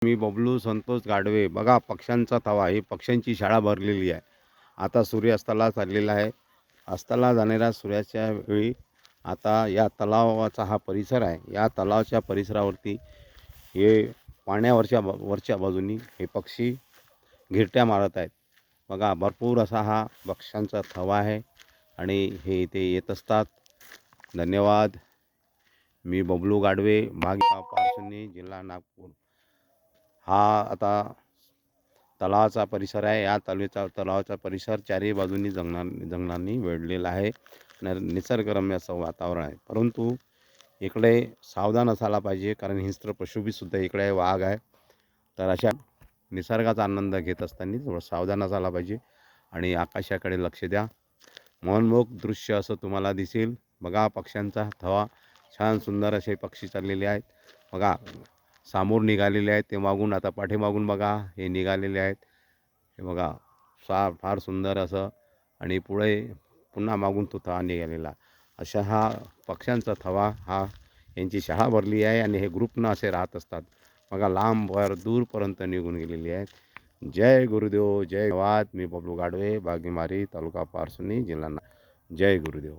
मी बबलू संतोष गाडवे. बघा पक्ष्यांचा थवा, ही पक्ष्यांची शाळा भरलेली आहे. आता सूर्यास्ताला चाललेला आहे. अस्ताला जाणाऱ्या सूर्याच्या वेळी आता या तलावाचा हा परिसर आहे. या तलावाच्या परिसरावरती हे वरच्या बाजूनी हे पक्षी घिरट्या मारत आहेत. बघा भरपूर असा हा पक्ष्यांचा थवा आहे आणि हे इथे येत असतात. धन्यवाद. मी बबलू गाडवे, भागीपा पारसनी, जिल्हा नागपूर. हा आता तलावाचा परिसर आहे. या तलावाचा परिसर चारही बाजूंनी जंगलांनी वेढलेला आहे. निसर्गरम्य असं वातावरण आहे. परंतु इकडे सावधान असायला पाहिजे, कारण हिंस्त्र पशुबीसुद्धा इकडे आहे, वाघ आहे. तर अशा निसर्गाचा आनंद घेत असताना थोडं सावधान असायला पाहिजे आणि आकाशाकडे लक्ष द्या. मनमोहक दृश्य असं तुम्हाला दिसेल. बघा पक्ष्यांचा थवा, छान सुंदर असे पक्षी चाललेले आहेत. बघा समोर निघालेले आहेत, ते मागून आता पाठीमागून बघा हे निघालेले आहेत. हे बघा फार सुंदर असं, आणि पुढे पुन्हा मागून तो थवा निघालेला. अशा हा पक्ष्यांचा थवा, हा यांची शाळा भरली आहे आणि हे ग्रुपनं असे राहत असतात. बघा लांबवर दूरपर्यंत निघून गेलेली आहेत. जय गुरुदेव, जय वाद. मी बबलू गाडवे, बागीमारी, तालुका पारसनी, जिल्हा जय गुरुदेव.